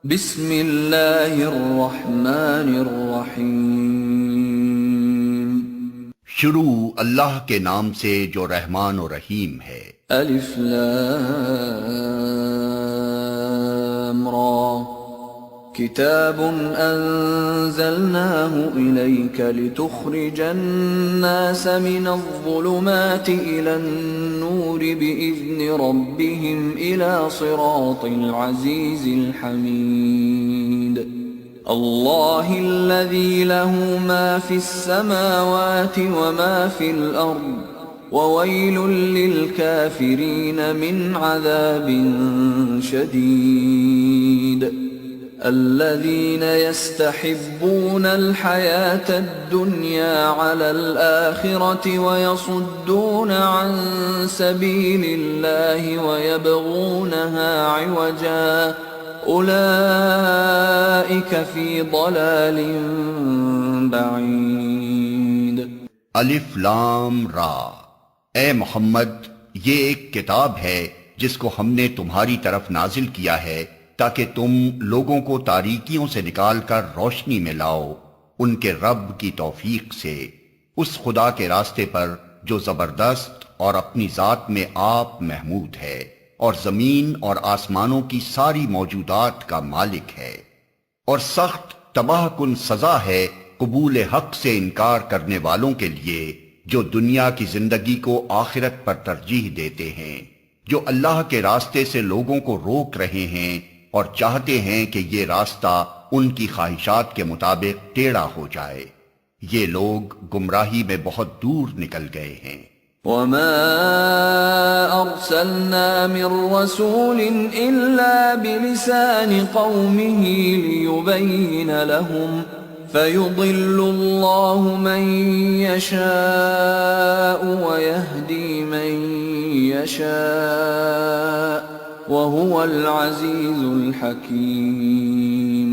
بسم اللہ الرحمن الرحیم۔ شروع اللہ کے نام سے جو رحمان و رحیم ہے۔ الف لام را، کتاب انزلناه الیک لتخرج الناس من الظلمات الى النور باذن ربهم الى صراط العزیز الحمید۔ اللہ الذی له ما فی السماوات وما فی الارض وویل للکافرین من عذاب شدید۔ الذين يستحبون الحياة الدنيا على الآخرة ويصدون عن سبيل الله ويبغونها عوجا أولئك في ضلال بعيد۔ الف لام را، اے محمد یہ ایک کتاب ہے جس کو ہم نے تمہاری طرف نازل کیا ہے تاکہ تم لوگوں کو تاریکیوں سے نکال کر روشنی میں لاؤ ان کے رب کی توفیق سے، اس خدا کے راستے پر جو زبردست اور اپنی ذات میں آپ محمود ہے اور زمین اور آسمانوں کی ساری موجودات کا مالک ہے، اور سخت تباہ کن سزا ہے قبول حق سے انکار کرنے والوں کے لیے جو دنیا کی زندگی کو آخرت پر ترجیح دیتے ہیں، جو اللہ کے راستے سے لوگوں کو روک رہے ہیں اور چاہتے ہیں کہ یہ راستہ ان کی خواہشات کے مطابق ٹیڑھا ہو جائے۔ یہ لوگ گمراہی میں بہت دور نکل گئے ہیں۔ وما ارسلنا من رسول الا بلسان قومه ليبين لهم فيضل الله من يشاء ويهدي من يشاء وَهُوَ الْعَزِيزُ الْحَكِيمُ۔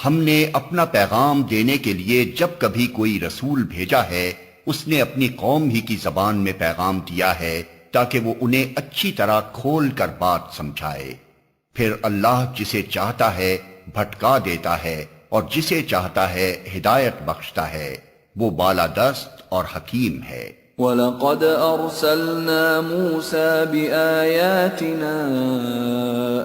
ہم نے اپنا پیغام دینے کے لیے جب کبھی کوئی رسول بھیجا ہے اس نے اپنی قوم ہی کی زبان میں پیغام دیا ہے تاکہ وہ انہیں اچھی طرح کھول کر بات سمجھائے۔ پھر اللہ جسے چاہتا ہے بھٹکا دیتا ہے اور جسے چاہتا ہے ہدایت بخشتا ہے، وہ بالادست اور حکیم ہے۔ وَلَقَدْ أَرْسَلْنَا مُوسَى بِآيَاتِنَا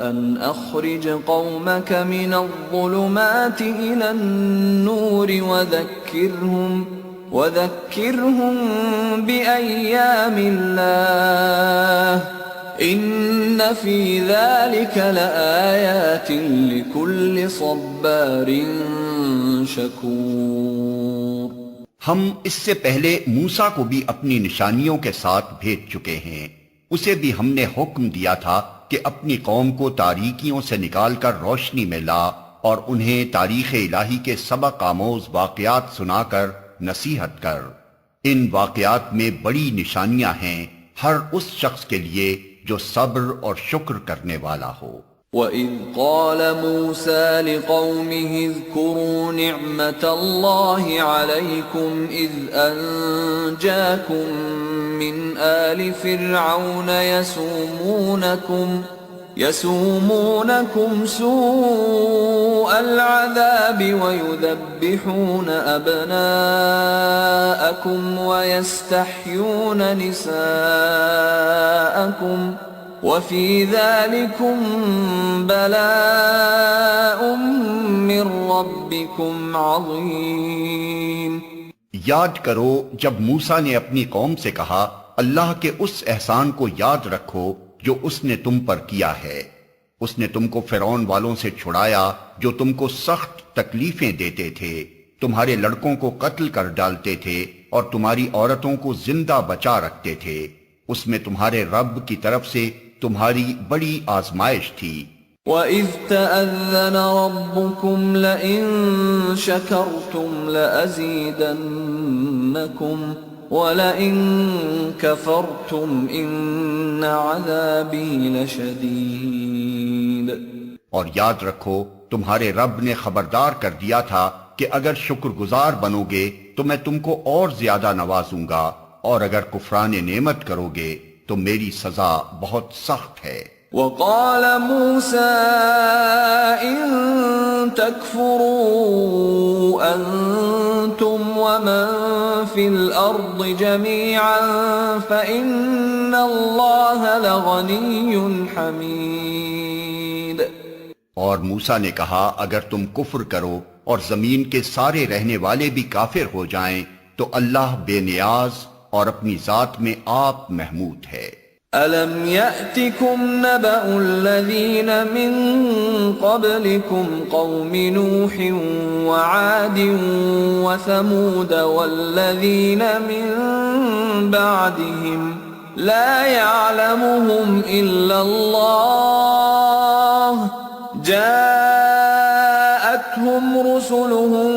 أَنْ أَخْرِجْ قَوْمَكَ مِنَ الظُّلُمَاتِ إِلَى النُّورِ وَذَكِّرْهُمْ بِأَيَّامِ اللَّهِ إِنَّ فِي ذَلِكَ لَآيَاتٍ لِكُلِّ صَبَّارٍ شَكُورٍ۔ ہم اس سے پہلے موسیٰ کو بھی اپنی نشانیوں کے ساتھ بھیج چکے ہیں، اسے بھی ہم نے حکم دیا تھا کہ اپنی قوم کو تاریکیوں سے نکال کر روشنی میں لا اور انہیں تاریخ الہی کے سبق آموز واقعات سنا کر نصیحت کر۔ ان واقعات میں بڑی نشانیاں ہیں ہر اس شخص کے لیے جو صبر اور شکر کرنے والا ہو۔ وَإِذْ قَالَ مُوسَى لِقَوْمِهِ اذْكُرُوا نِعْمَةَ اللَّهِ عَلَيْكُمْ إِذْ أَنْجَاكُمْ مِنْ آلِ فِرْعَوْنَ يَسُومُونَكُمْ سُوءَ الْعَذَابِ وَيُذَبِّحُونَ أَبْنَاءَكُمْ وَيَسْتَحْيُونَ نِسَاءَكُمْ وَفِي ذَلِكُمْ بَلَاءٌ مِّن رَّبِّكُمْ عَظِيمٌ۔ یاد کرو جب موسیٰ نے اپنی قوم سے کہا اللہ کے اس احسان کو یاد رکھو جو اس نے تم پر کیا ہے، اس نے تم کو فرعون والوں سے چھڑایا جو تم کو سخت تکلیفیں دیتے تھے، تمہارے لڑکوں کو قتل کر ڈالتے تھے اور تمہاری عورتوں کو زندہ بچا رکھتے تھے، اس میں تمہارے رب کی طرف سے تمہاری بڑی آزمائش تھی۔ وَإِذْ تَأَذَّنَ رَبُّكُمْ لَئِن شَكَرْتُمْ لَأَزِيدَنَّكُمْ وَلَئِن كَفَرْتُمْ إِنَّ عَذَابِي لَشَدِيدٌ۔ اور یاد رکھو تمہارے رب نے خبردار کر دیا تھا کہ اگر شکر گزار بنو گے تو میں تم کو اور زیادہ نوازوں گا، اور اگر کفران نعمت کرو گے تو میری سزا بہت سخت ہے۔ وقال موسى إن تكفروا أنتم ومن في الأرض جميعا فإن الله لغني حميد. اور موسیٰ نے کہا اگر تم کفر کرو اور زمین کے سارے رہنے والے بھی کافر ہو جائیں تو اللہ بے نیاز اور اپنی ذات میں آپ محمود ہے. أَلَمْ يَأْتِكُمْ نَبَأُ الَّذِينَ مِنْ قَبْلِكُمْ قَوْمِ نُوحٍ وَعَادٍ وَثَمُودَ وَالَّذِينَ مِنْ بَعْدِهِمْ لَا يَعْلَمُهُمْ إِلَّا اللَّهُ جَاءَتْهُمْ رُسُلُهُم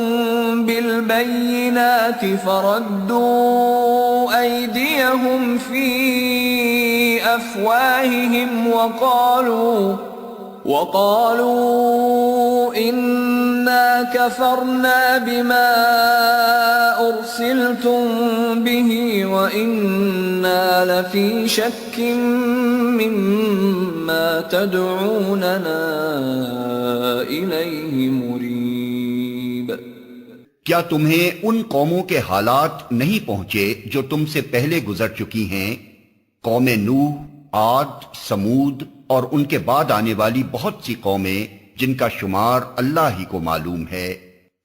بِالْبَيِّنَاتِ فَرَدُّوا أَيْدِيَهُمْ فِي أَفْوَاهِهِمْ وَقَالُوا إِنَّا كَفَرْنَا بِمَا أُرْسِلْتُمْ بِهِ وَإِنَّا لَفِي شَكٍّ مِّمَّا تَدْعُونَنَا إِلَيْهِ مُرِيبٍ. کیا تمہیں ان قوموں کے حالات نہیں پہنچے جو تم سے پہلے گزر چکی ہیں؟ قوم نوح، عاد، سمود اور ان کے بعد آنے والی بہت سی قومیں جن کا شمار اللہ ہی کو معلوم ہے.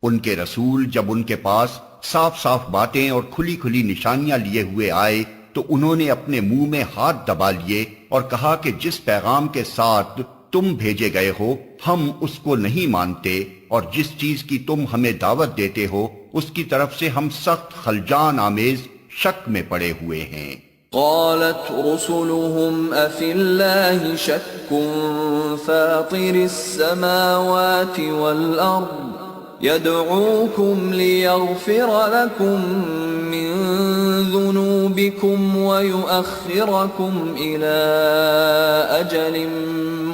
ان کے رسول جب ان کے پاس صاف صاف باتیں اور کھلی کھلی نشانیاں لیے ہوئے آئے تو انہوں نے اپنے منہ میں ہاتھ دبا لیے اور کہا کہ جس پیغام کے ساتھ تم بھیجے گئے ہو ہم اس کو نہیں مانتے، اور جس چیز کی تم ہمیں دعوت دیتے ہو اس کی طرف سے ہم سخت خلجان آمیز شک میں پڑے ہوئے ہیں. قالت رسلهم أفي الله شك فاطر السماوات والأرض يدعوكم ليغفر لكم من ذنوبكم ويؤخركم إلى أجل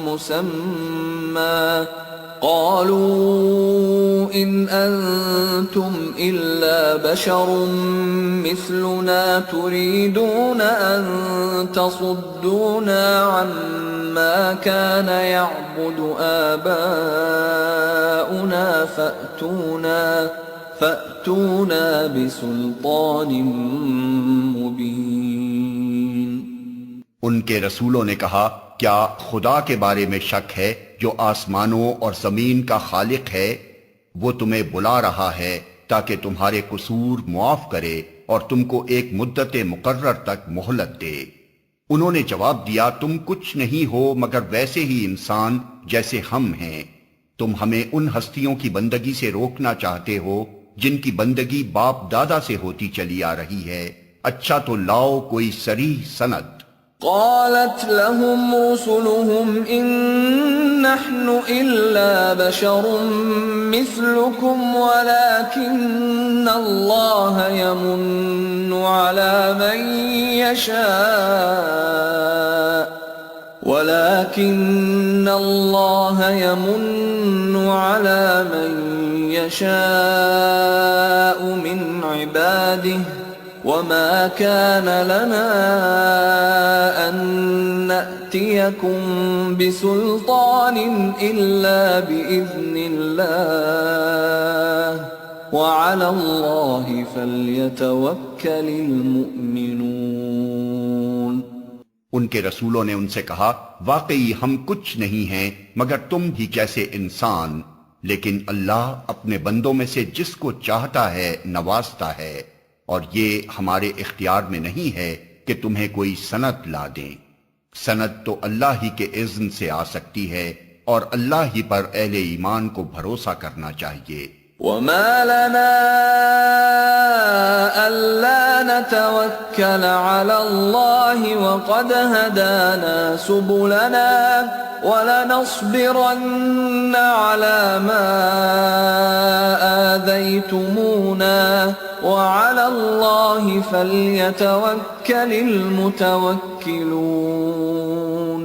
مسمى قالوا إن أنتم إلا بشر مثلنا تريدون أن تصدونا عما كان يعبد آباؤنا فأتونا بسلطان مبين. ان کے رسولوں نے کہا کیا خدا کے بارے میں شک ہے جو آسمانوں اور زمین کا خالق ہے؟ وہ تمہیں بلا رہا ہے تاکہ تمہارے قصور معاف کرے اور تم کو ایک مدت مقرر تک مہلت دے. انہوں نے جواب دیا تم کچھ نہیں ہو مگر ویسے ہی انسان جیسے ہم ہیں. تم ہمیں ان ہستیوں کی بندگی سے روکنا چاہتے ہو جن کی بندگی باپ دادا سے ہوتی چلی آ رہی ہے. اچھا تو لاؤ کوئی صریح سند. قالت لهم رسلهم إن نحن إلا بشر مثلكم ولكن الله يمن على من يشاء من عباده وما كان لنا أن نأتيكم بسلطان إلا بإذن الله وعلى الله فليتوكل المؤمنون. ان کے رسولوں نے ان سے کہا واقعی ہم کچھ نہیں ہیں مگر تم بھی جیسے انسان، لیکن اللہ اپنے بندوں میں سے جس کو چاہتا ہے نوازتا ہے، اور یہ ہمارے اختیار میں نہیں ہے کہ تمہیں کوئی سند لا دیں. سند تو اللہ ہی کے اذن سے آ سکتی ہے اور اللہ ہی پر اہل ایمان کو بھروسہ کرنا چاہیے. وما لنا ألا نتوكل على الله وقد هدانا سبلنا ولنصبرن على ما آذيتمونا وعلى الله فليتوكل المتوكلون.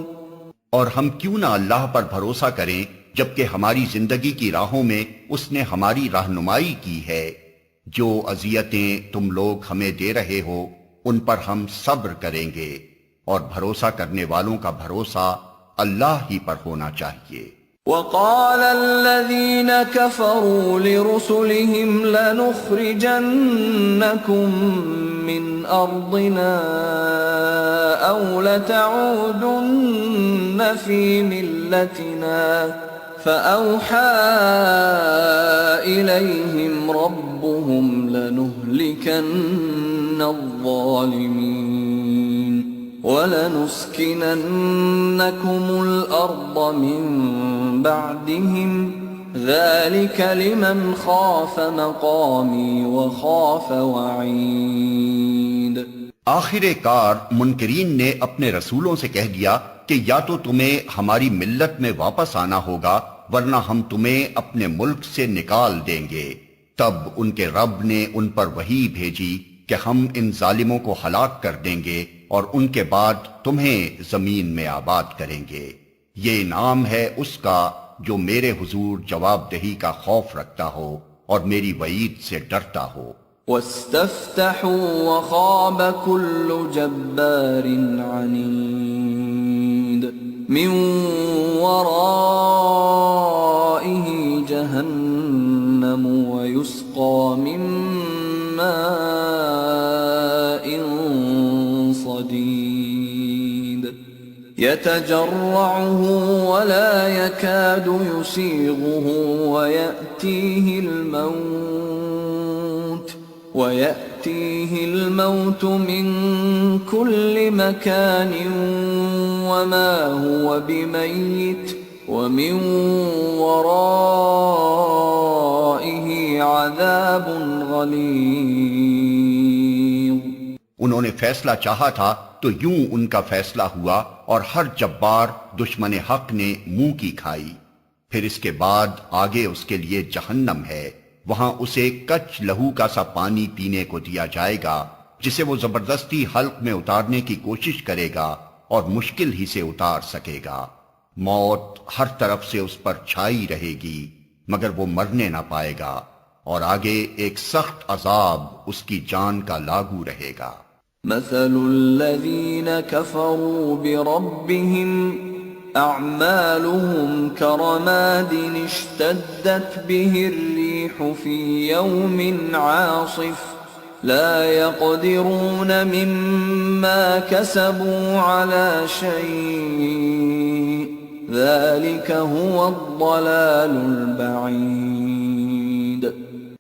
اور ہم کیوں نہ اللہ پر بھروسہ کریں جبکہ ہماری زندگی کی راہوں میں اس نے ہماری رہنمائی کی ہے. جو اذیتیں تم لوگ ہمیں دے رہے ہو ان پر ہم صبر کریں گے، اور بھروسہ کرنے والوں کا بھروسہ اللہ ہی پر ہونا چاہیے۔ وقال الذين كفروا لرسلهم لنخرجنكم من أرضنا أو لتعودن في ملتنا فأوحى إليهم ربهم لنهلكن الظالمين وَلَنُسْكِنَنَّكُمُ الْأَرْضَ مِنْ بَعْدِهِمْ ذَلِكَ لِمَنْ خَافَ مَقَامِي وَخَافَ وَعِيدِ۔ آخر کار منکرین نے اپنے رسولوں سے کہہ دیا کہ یا تو تمہیں ہماری ملت میں واپس آنا ہوگا ورنہ ہم تمہیں اپنے ملک سے نکال دیں گے۔ تب ان کے رب نے ان پر وحی بھیجی کہ ہم ان ظالموں کو ہلاک کر دیں گے اور ان کے بعد تمہیں زمین میں آباد کریں گے۔ یہ انعام ہے اس کا جو میرے حضور جواب دہی کا خوف رکھتا ہو اور میری وعید سے ڈرتا ہو۔ وَاسْتَفْتَحُوا وَخَابَ كُلُّ جَبَّارٍ عَنِيدٍ مِّن وَرَائِهِ جَهَنَّمُ وَيُسْقَى مِن مَّاءٍ صَدِيدٍ يَتَجَرَّعُهُ وَلَا يَكَادُ يُسِيغُهُ وَيَأْتِيهِ الْمَوْتُ مِنْ كُلِّ مَكَانٍ وَمَا هُوَ بِمَيِّتٍ وَمِنْ وَرَائِهِ عَذَابٌ غَلِيظٌ۔ انہوں نے فیصلہ چاہا تھا تو یوں ان کا فیصلہ ہوا اور ہر جبار دشمن حق نے منہ کی کھائی۔ پھر اس کے بعد آگے اس کے لیے جہنم ہے، وہاں اسے کچ لہو کا سا پانی پینے کو دیا جائے گا جسے وہ زبردستی حلق میں اتارنے کی کوشش کرے گا اور مشکل ہی سے اتار سکے گا۔ موت ہر طرف سے اس پر چھائی رہے گی مگر وہ مرنے نہ پائے گا، اور آگے ایک سخت عذاب اس کی جان کا لاگو رہے گا۔ مثل الذين كفروا بربهم أعمالهم كرماد اشتدت به الريح في يوم عاصف لا يقدرون مما كسبوا على شيء ذلك هو الضلال البعيد۔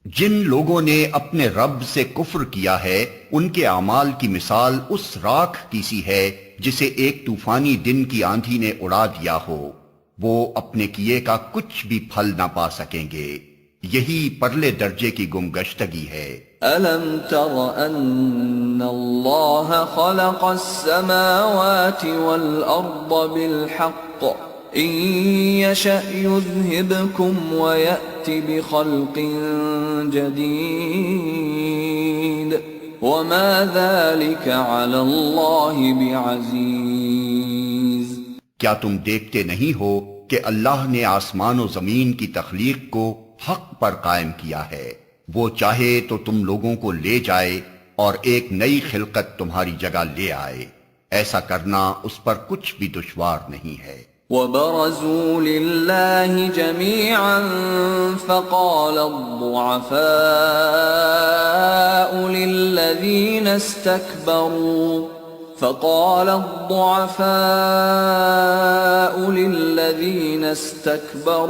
جن لوگوں نے اپنے رب سے کفر کیا ہے ان کے اعمال کی مثال اس راکھ کی سی ہے جسے ایک طوفانی دن کی آندھی نے اڑا دیا ہو، وہ اپنے کیے کا کچھ بھی پھل نہ پا سکیں گے۔ یہی پرلے درجے کی گمگشتگی ہے۔ أَلَمْ تَرَ أَنَّ اللَّهَ خَلَقَ السَّمَاوَاتِ وَالْأَرْضَ بِالْحَقِّ إِن يَشَأْ يُذْهِبْكُمْ وَيَأْتِ بِخَلْقٍ جَدِيدٍ وَمَا ذَلِكَ عَلَى اللَّهِ بِعَزِيزٍ۔ کیا تم دیکھتے نہیں ہو کہ اللہ نے آسمان و زمین کی تخلیق کو حق پر قائم کیا ہے؟ وہ چاہے تو تم لوگوں کو لے جائے اور ایک نئی خلقت تمہاری جگہ لے آئے، ایسا کرنا اس پر کچھ بھی دشوار نہیں ہے۔ وَبَرَزُوا لِلَّهِ جَمِيعًا فَقَالَ الضُّعَفَاءُ لِلَّذِينَ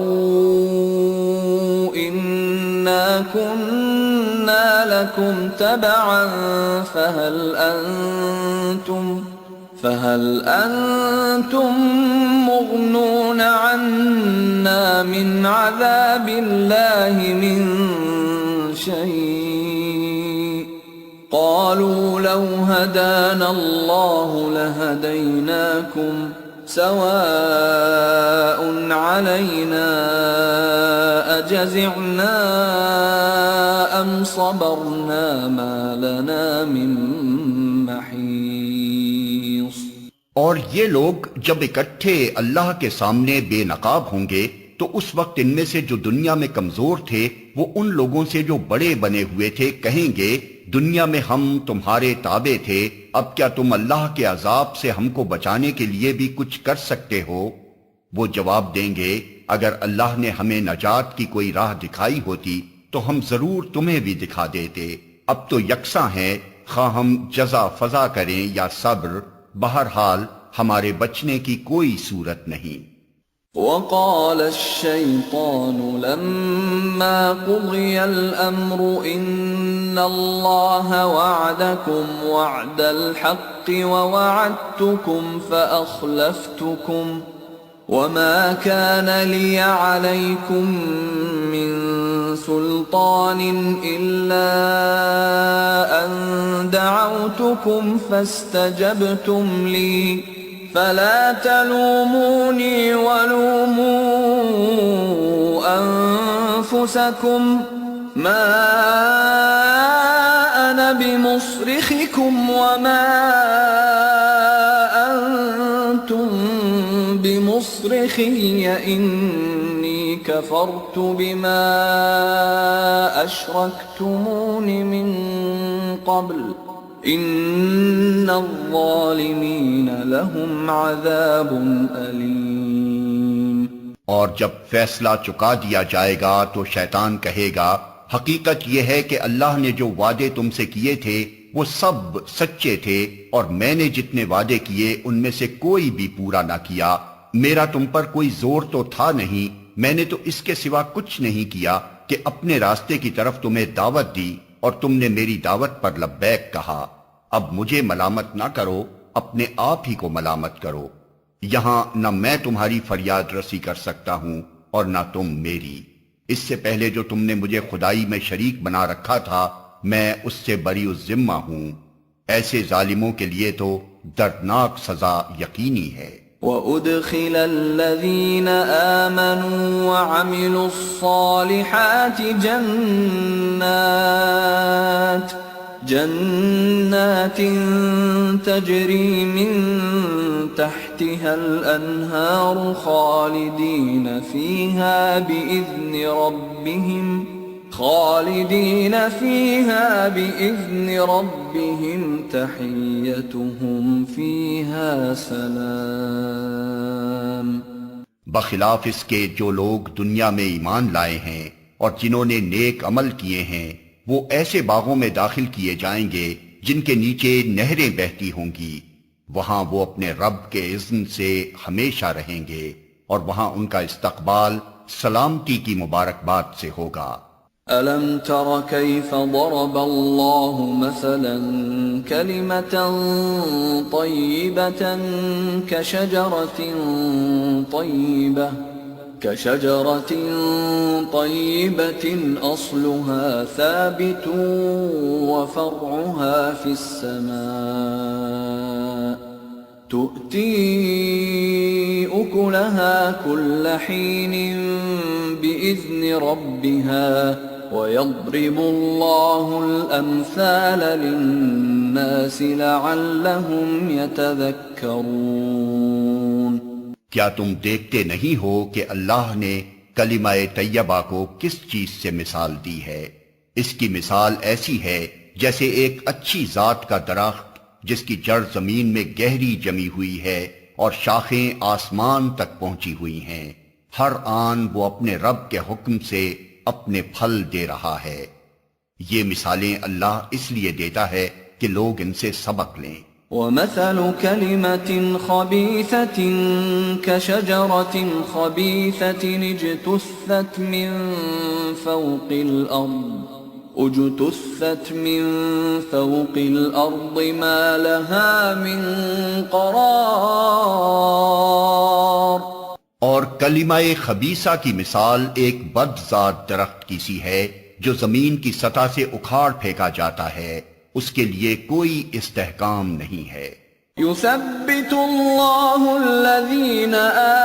استكبروا إنا كنا لكم تبعا فهل أنتم مغنون عنا من عذاب الله من شيء قالوا لو هدانا الله لهديناكم سواء علينا أجزعنا أم صبرنا ما لنا من محيص۔ اور یہ لوگ جب اکٹھے اللہ کے سامنے بے نقاب ہوں گے تو اس وقت ان میں سے جو دنیا میں کمزور تھے وہ ان لوگوں سے جو بڑے بنے ہوئے تھے کہیں گے دنیا میں ہم تمہارے تابع تھے، اب کیا تم اللہ کے عذاب سے ہم کو بچانے کے لیے بھی کچھ کر سکتے ہو؟ وہ جواب دیں گے، اگر اللہ نے ہمیں نجات کی کوئی راہ دکھائی ہوتی تو ہم ضرور تمہیں بھی دکھا دیتے۔ اب تو یکساں ہیں، خواہ ہم جزا فضا کریں یا صبر، بہرحال ہمارے بچنے کی کوئی صورت نہیں۔ وقال الشيطان لما قضي الأمر إن الله وعدكم وعد الحق ووعدتكم فأخلفتكم وما كان لي عليكم من سلطان إلا أن دعوتكم فاستجبتم لي فلا تلوموني ولوموا أنفسكم ما أنا بمصرخكم وما أنتم بمصرخي إني كفرت بما أشركتمون من قبل ان الظالمین لهم عذاب علیم۔ اور جب فیصلہ چکا دیا جائے گا تو شیطان کہے گا، حقیقت یہ ہے کہ اللہ نے جو وعدے تم سے کیے تھے وہ سب سچے تھے، اور میں نے جتنے وعدے کیے ان میں سے کوئی بھی پورا نہ کیا۔ میرا تم پر کوئی زور تو تھا نہیں، میں نے تو اس کے سوا کچھ نہیں کیا کہ اپنے راستے کی طرف تمہیں دعوت دی اور تم نے میری دعوت پر لبیک کہا۔ اب مجھے ملامت نہ کرو، اپنے آپ ہی کو ملامت کرو۔ یہاں نہ میں تمہاری فریاد رسی کر سکتا ہوں اور نہ تم میری۔ اس سے پہلے جو تم نے مجھے خدائی میں شریک بنا رکھا تھا میں اس سے بری الذمہ ہوں۔ ایسے ظالموں کے لیے تو دردناک سزا یقینی ہے۔ وَأُدْخِلَ الَّذِينَ آمَنُوا وَعَمِلُوا الصَّالِحَاتِ جنات تجری من تحتها الانہار خالدین فیہا بإذن ربهم تحیتهم فیہا سلام۔ بخلاف اس کے جو لوگ دنیا میں ایمان لائے ہیں اور جنہوں نے نیک عمل کیے ہیں وہ ایسے باغوں میں داخل کیے جائیں گے جن کے نیچے نہریں بہتی ہوں گی، وہاں وہ اپنے رب کے اذن سے ہمیشہ رہیں گے اور وہاں ان کا استقبال سلامتی کی مبارکباد سے ہوگا۔ أَلَمْ تَرَ كَيْفَ ضَرَبَ اللَّهُ مَثَلًا كَلِمَةً طَيِّبَةً كشجرة طيبة أصلها ثابت وفرعها في السماء تؤتي أكلها كل حين بإذن ربها ويضرب الله الأمثال للناس لعلهم يتذكرون۔ کیا تم دیکھتے نہیں ہو کہ اللہ نے کلمہ طیبہ کو کس چیز سے مثال دی ہے؟ اس کی مثال ایسی ہے جیسے ایک اچھی ذات کا درخت جس کی جڑ زمین میں گہری جمی ہوئی ہے اور شاخیں آسمان تک پہنچی ہوئی ہیں، ہر آن وہ اپنے رب کے حکم سے اپنے پھل دے رہا ہے۔ یہ مثالیں اللہ اس لیے دیتا ہے کہ لوگ ان سے سبق لیں۔ وَمَثَلُ كَلِمَةٍ خَبِيثَةٍ كَشَجَرَةٍ خَبِيثَةٍ اجْتُثَّتْ مِنْ فَوْقِ الْأَرْضِ مَا لَهَا مِنْ قَرَارٍ۔ اور کلمہ خبیثہ کی مثال ایک بدذات درخت کی سی ہے جو زمین کی سطح سے اکھاڑ پھینکا جاتا ہے، اس کے لیے کوئی استحکام نہیں ہے۔ يثبت الله الذين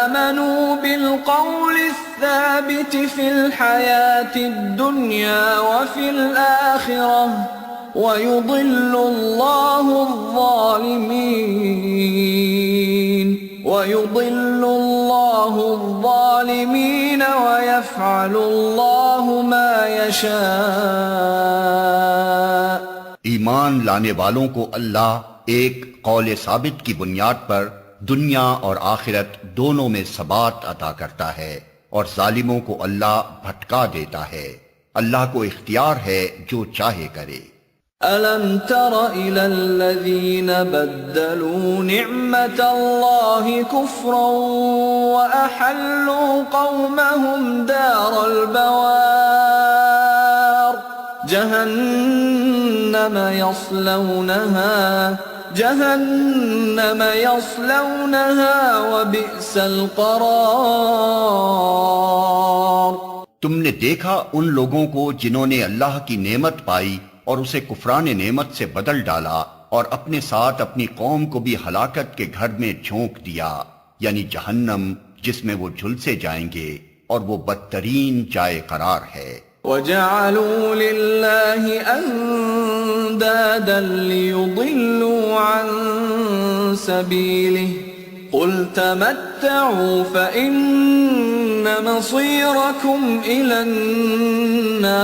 آمنوا بالقول الثابت في الحياة الدنيا وفي الآخرة ويضل الله الظالمين ويفعل الله ما يشاء۔ ایمان لانے والوں کو اللہ ایک قول ثابت کی بنیاد پر دنیا اور آخرت دونوں میں ثبات عطا کرتا ہے، اور ظالموں کو اللہ بھٹکا دیتا ہے۔ اللہ کو اختیار ہے جو چاہے کرے۔ أَلَمْ تَرَ إِلَى الَّذِينَ بَدَّلُوا نِعْمَةَ اللَّهِ كُفْرًا وَأَحَلُّوا قَوْمَهُمْ دَارَ الْبَوَارِ جَهَنَّمَ يَصْلَوْنَهَا وَبِئْسَ الْقَرَارُ۔ تم نے دیکھا ان لوگوں کو جنہوں نے اللہ کی نعمت پائی اور اسے کفران نعمت سے بدل ڈالا، اور اپنے ساتھ اپنی قوم کو بھی ہلاکت کے گھر میں جھونک دیا، یعنی جہنم جس میں وہ جھلسے جائیں گے، اور وہ بدترین جائے قرار ہے۔ وَجَعَلُوا لِلَّهِ أَندَادًا لِيُضِلُّوا عَن سَبِيلِهِ قُلْ تَمَتَّعُوا فَإِنَّ مَصِيرَكُمْ إِلَى النَّارِ۔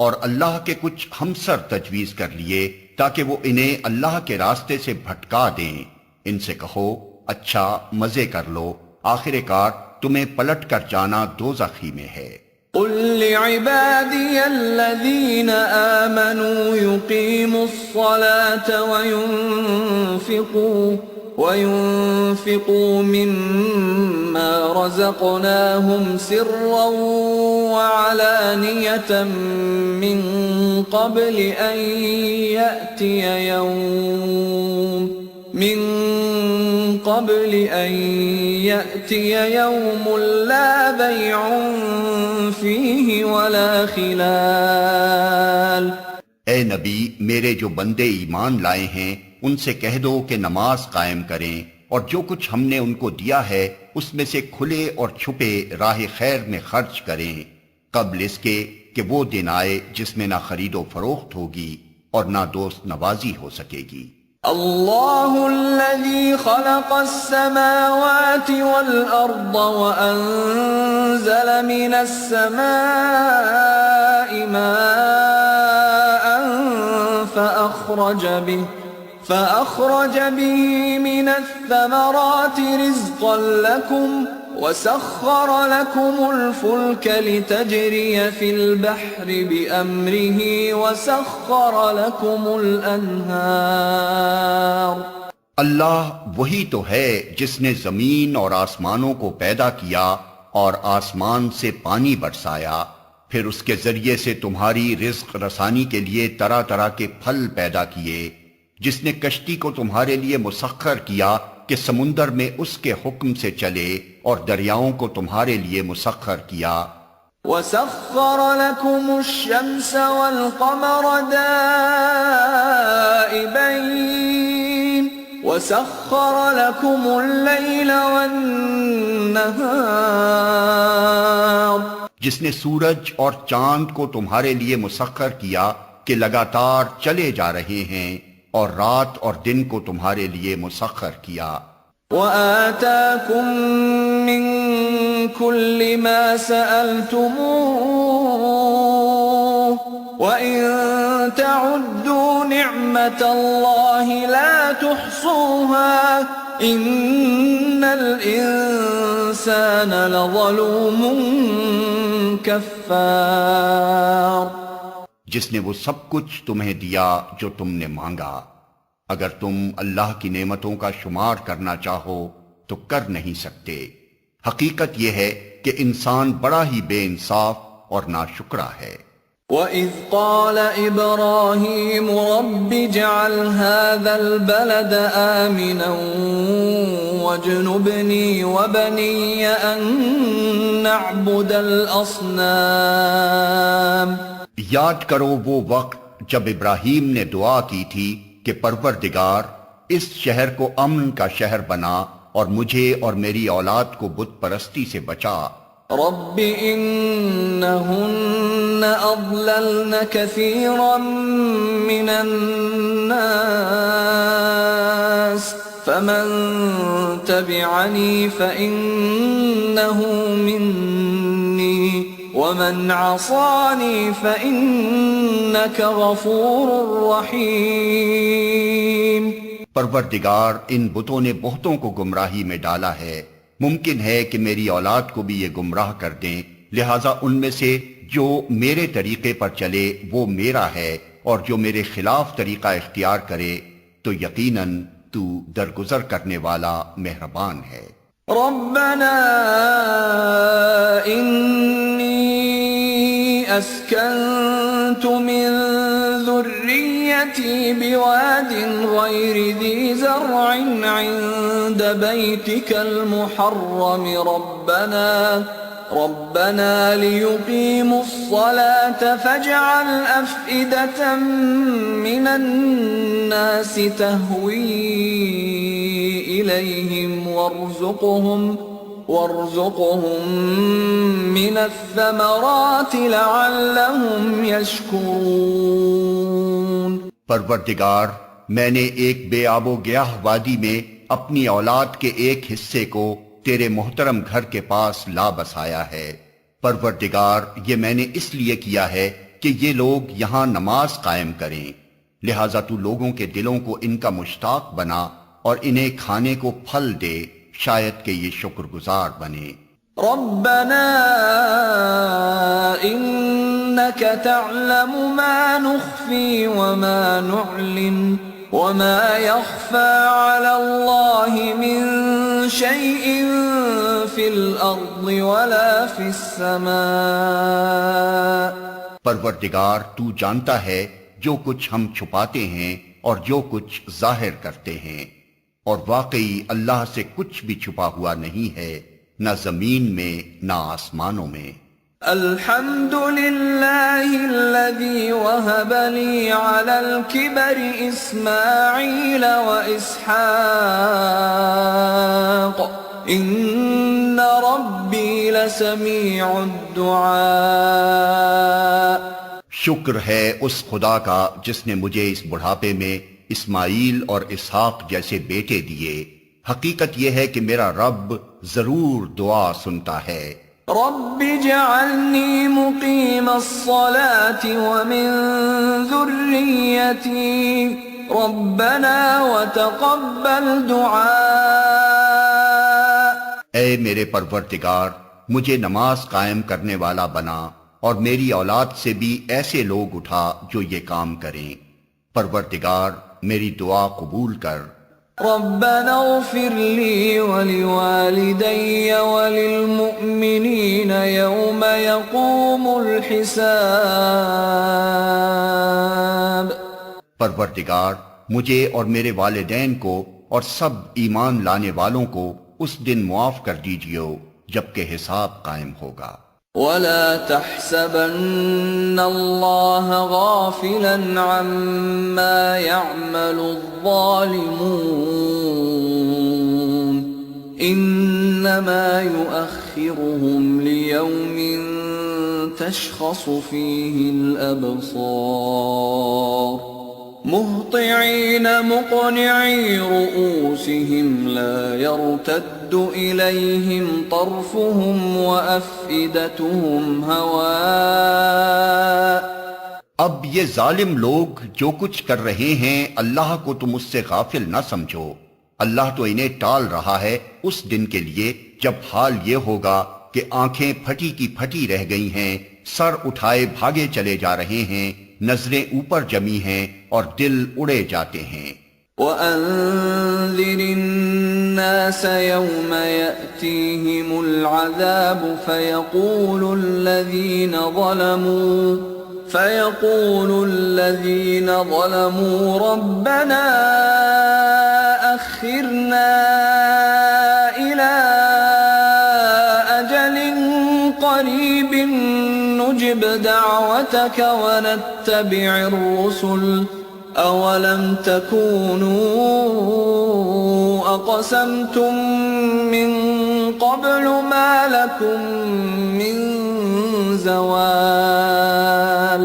اور اللہ کے کچھ ہمسر تجویز کر لیے تاکہ وہ انہیں اللہ کے راستے سے بھٹکا دیں۔ ان سے کہو اچھا مزے کر لو، آخر کار تمہیں پلٹ کر جانا دوزخی میں ہے۔ قل لعبادي الذين آمنوا يقيموا الصلاة وينفقوا مما رزقناهم سرا وعلانية من قبل أن يأتي يوم لا بيع فيه ولا خلال۔ اے نبی، میرے جو بندے ایمان لائے ہیں ان سے کہہ دو کہ نماز قائم کریں، اور جو کچھ ہم نے ان کو دیا ہے اس میں سے کھلے اور چھپے راہ خیر میں خرچ کریں، قبل اس کے کہ وہ دن آئے جس میں نہ خرید و فروخت ہوگی اور نہ دوست نوازی ہو سکے گی۔ اللہ الذي خلق السماوات والأرض وأنزل من السماء ماء فأخرج به من الثمرات رزقا لكم وسخر لكم الفلك لتجري في البحر بأمره وسخر لكم الأنهار۔ اللہ وہی تو ہے جس نے زمین اور آسمانوں کو پیدا کیا اور آسمان سے پانی برسایا، پھر اس کے ذریعے سے تمہاری رزق رسانی کے لیے طرح طرح کے پھل پیدا کیے، جس نے کشتی کو تمہارے لیے مسخر کیا کہ سمندر میں اس کے حکم سے چلے، اور دریاؤں کو تمہارے لیے مسخر کیا۔ وَسَخَّرَ لَكُمُ الشَّمْسَ وَالْقَمَرَ دَائِبَيْنِ وَسَخَّرَ لَكُمُ اللَّيْلَ وَالنَّهَارَ۔ جس نے سورج اور چاند کو تمہارے لیے مسخر کیا کہ لگاتار چلے جا رہے ہیں، اور رات اور دن کو تمہارے لیے مسخر کیا۔ وَآتَاكُم مِّن كُلِّ مَا سَأَلْتُمُوهُ وَإِن تَعُدُّوا نِعْمَةَ اللَّهِ لَا تُحْصُوهَا إِنَّ الْإِنسَانَ لَظَلُومٌ كَفَّارٌ۔ جس نے وہ سب کچھ تمہیں دیا جو تم نے مانگا، اگر تم اللہ کی نعمتوں کا شمار کرنا چاہو تو کر نہیں سکتے۔ حقیقت یہ ہے کہ انسان بڑا ہی بے انصاف اور ناشکرا ہے۔ وَإِذْ قَالَ إِبْرَاهِيمُ رَبِّ اجْعَلْ هَذَا الْبَلَدَ آمِنًا وَاجْنُبْنِي وَبَنِيَّ أَن نَّعْبُدَ الْأَصْنَامَ۔ یاد کرو وہ وقت جب ابراہیم نے دعا کی تھی کہ پروردگار اس شہر کو امن کا شہر بنا اور مجھے اور میری اولاد کو بت پرستی سے بچا۔ رب انہن اضللن کثیرا من الناس فمن تبعنی فإنه منی ومن عصاني فإنك غفور رحيم۔ پروردگار ان بتوں نے بہتوں کو گمراہی میں ڈالا ہے، ممکن ہے کہ میری اولاد کو بھی یہ گمراہ کر دیں، لہٰذا ان میں سے جو میرے طریقے پر چلے وہ میرا ہے، اور جو میرے خلاف طریقہ اختیار کرے تو یقیناً تو درگزر کرنے والا مہربان ہے۔ ربنا انی اسکنت من ذریتی بواد غیر ذی زرع عند بیتک المحرم ربنا ليقيموا الصلاة فاجعل أفئدة من الناس تهوي إليهم وارزقهم من الثمرات لعلهم يشكرون۔ پروردگار، میں نے ایک بے آب و گیاہ وادی میں اپنی اولاد کے ایک حصے کو تیرے محترم گھر کے پاس لا بسایا ہے۔ پروردگار، یہ میں نے اس لیے کیا ہے کہ یہ لوگ یہاں نماز قائم کریں، لہٰذا تو لوگوں کے دلوں کو ان کا مشتاق بنا اور انہیں کھانے کو پھل دے، شاید کہ یہ شکر گزار بنے۔ ربنا انك تعلم ما نخفي وما نعلن وما يخفى على الله من شيء في الارض ولا في السماء۔ پروردگار، تو جانتا ہے جو کچھ ہم چھپاتے ہیں اور جو کچھ ظاہر کرتے ہیں، اور واقعی اللہ سے کچھ بھی چھپا ہوا نہیں ہے، نہ زمین میں نہ آسمانوں میں۔ الحمد لله الذي وهب لي على الكبر إسماعيل وإسحاق إن ربي لسميع الدعاء۔ شکر ہے اس خدا کا جس نے مجھے اس بڑھاپے میں اسماعیل اور اسحاق جیسے بیٹے دیے، حقیقت یہ ہے کہ میرا رب ضرور دعا سنتا ہے۔ رب اجعلنی مقیم الصلاة ومن ذریتی ربنا وتقبل دعاء۔ اے میرے پروردگار، مجھے نماز قائم کرنے والا بنا اور میری اولاد سے بھی ایسے لوگ اٹھا جو یہ کام کریں۔ پروردگار، میری دعا قبول کر۔ ربنا اغفر لي ولوالدي وللمؤمنين يوم يقوم الحساب۔ پروردگار، مجھے اور میرے والدین کو اور سب ایمان لانے والوں کو اس دن معاف کر دیجیے جبکہ حساب قائم ہوگا۔ ولا تحسبن الله غافلا عما يعمل الظالمون انما يؤخرهم ليوم تشخص فيه الابصار مهطعين مقنعي رؤوسهم لا يرتد إليهم طرفهم وأفئدتهم هواء۔ اب یہ ظالم لوگ جو کچھ کر رہے ہیں اللہ کو تم اس سے غافل نہ سمجھو، اللہ تو انہیں ٹال رہا ہے اس دن کے لیے جب حال یہ ہوگا کہ آنکھیں پھٹی کی پھٹی رہ گئی ہیں، سر اٹھائے بھاگے چلے جا رہے ہیں، نظریں اوپر جمی ہیں اور دل اڑے جاتے ہیں۔ وَأَنذِرِ النَّاسَ يَوْمَ يَأْتِيهِمُ الْعَذَابُ فَيَقُولُ الَّذِينَ ظَلَمُوا رَبَّنَا أَخِّرْنَا إِلَىٰ أَجَلٍ قَرِيبٍ نُجِبْ دَعْوَتَكَ وَنَتَّبِعِ الرُّسُلَ أَوَلَمْ تَكُونُوا أَقْسَمْتُم مِّن قَبْلُ مَا لَكُم مِّن زَوَالٍ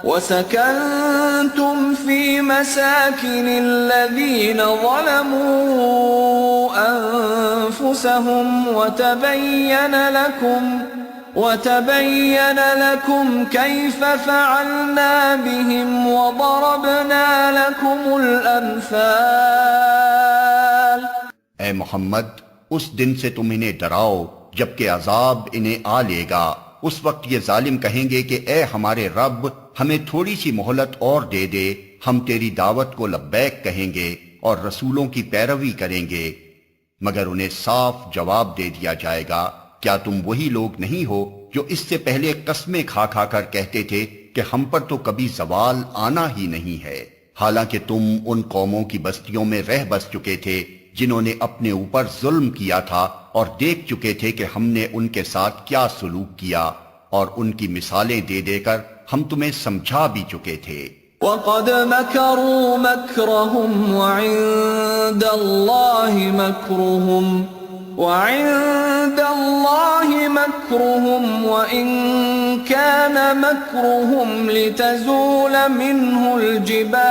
وَسَكَنتُمْ فِي مَسَاكِنِ الَّذِينَ ظَلَمُوا أَنفُسَهُمْ وتبين لكم كيف فعلنا بهم وضربنا لكم الأمثال. اے محمد اس دن سے تم انہیں ڈراؤ جبکہ عذاب انہیں آ لے گا. اس وقت یہ ظالم کہیں گے کہ اے ہمارے رب ہمیں تھوڑی سی مہلت اور دے دے، ہم تیری دعوت کو لبیک کہیں گے اور رسولوں کی پیروی کریں گے. مگر انہیں صاف جواب دے دیا جائے گا کیا تم وہی لوگ نہیں ہو جو اس سے پہلے قسمیں کھا کھا کر کہتے تھے کہ ہم پر تو کبھی زوال آنا ہی نہیں ہے، حالانکہ تم ان قوموں کی بستیوں میں رہ بس چکے تھے جنہوں نے اپنے اوپر ظلم کیا تھا اور دیکھ چکے تھے کہ ہم نے ان کے ساتھ کیا سلوک کیا، اور ان کی مثالیں دے دے کر ہم تمہیں سمجھا بھی چکے تھے. وَقَدْ مَكَرُوا مَكْرَهُمْ وَعِندَ اللَّهِ مَكْرُهُمْ وَإِن كَانَ مَكْرُهُمْ لِتَزُولَ مِنْهُ الْجِبَالُ.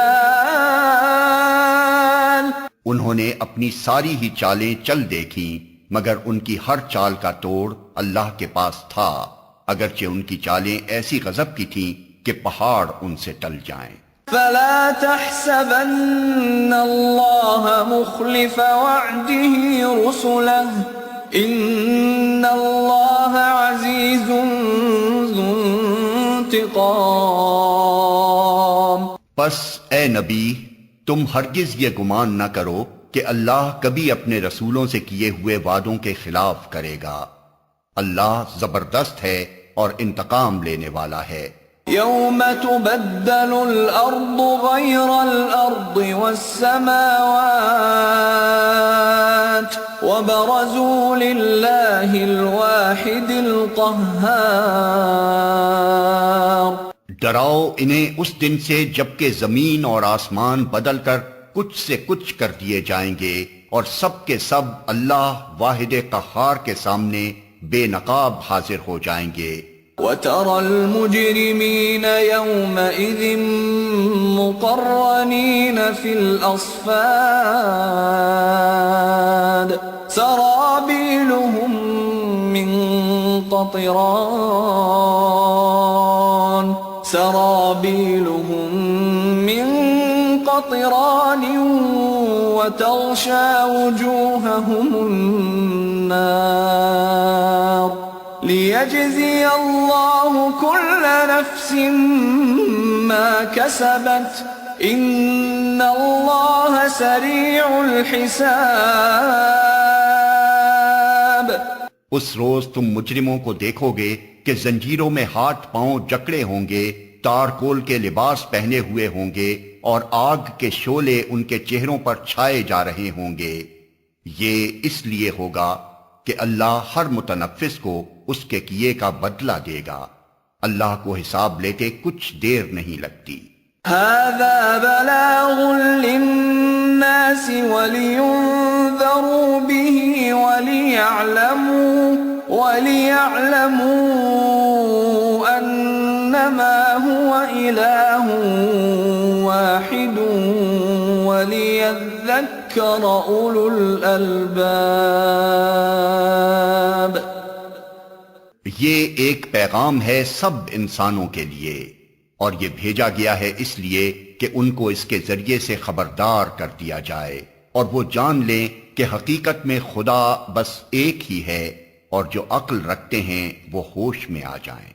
انہوں نے اپنی ساری ہی چالیں چل دیکھیں مگر ان کی ہر چال کا توڑ اللہ کے پاس تھا، اگرچہ ان کی چالیں ایسی غضب کی تھیں کہ پہاڑ ان سے ٹل جائیں. فَلَا تَحْسَبَنَّ اللَّهَ مُخْلِفَ وَعْدِهِ رُسُلَهُ إِنَّ اللَّهَ عَزِيزٌ ذُو انتقام. پس اے نبی تم ہرگز یہ گمان نہ کرو کہ اللہ کبھی اپنے رسولوں سے کیے ہوئے وعدوں کے خلاف کرے گا. اللہ زبردست ہے اور انتقام لینے والا ہے. يَوْمَ تُبَدَّلُ الْأَرْضُ غَيْرَ الْأَرْضِ وَالسَّمَاوَاتُ وَبَرَزُوا لِلَّهِ الْوَاحِدِ الْقَهَّارِ. ڈراؤ انہیں اس دن سے جبکہ زمین اور آسمان بدل کر کچھ سے کچھ کر دیے جائیں گے اور سب کے سب اللہ واحد قہار کے سامنے بے نقاب حاضر ہو جائیں گے. وَتَرَى الْمُجْرِمِينَ يَوْمَئِذٍ مُقَرَّنِينَ فِي الْأَصْفَادِ سَرَابِيلُهُم مِّن قَطِرَانٍ وَتَغْشَى وُجُوهَهُمُ النَّارُ لِيَجْزِيَ اللَّهُ كُلَّ نَفْسٍ مَا كَسَبَتْ إِنَّ اللَّهَ سَرِيعُ الْحِسَابِ. اس روز تم مجرموں کو دیکھو گے کہ زنجیروں میں ہاتھ پاؤں جکڑے ہوں گے، تار کول کے لباس پہنے ہوئے ہوں گے اور آگ کے شعلے ان کے چہروں پر چھائے جا رہے ہوں گے. یہ اس لیے ہوگا کہ اللہ ہر متنفس کو اس کے کیے کا بدلہ دے گا. اللہ کو حساب لیتے کچھ دیر نہیں لگتی. هذا بلاغ للناس ولينذروا به وليعلموا أنما هو إله واحد وليذكر أولو الألباب. یہ ایک پیغام ہے سب انسانوں کے لیے اور یہ بھیجا گیا ہے اس لیے کہ ان کو اس کے ذریعے سے خبردار کر دیا جائے اور وہ جان لیں کہ حقیقت میں خدا بس ایک ہی ہے، اور جو عقل رکھتے ہیں وہ ہوش میں آ جائیں.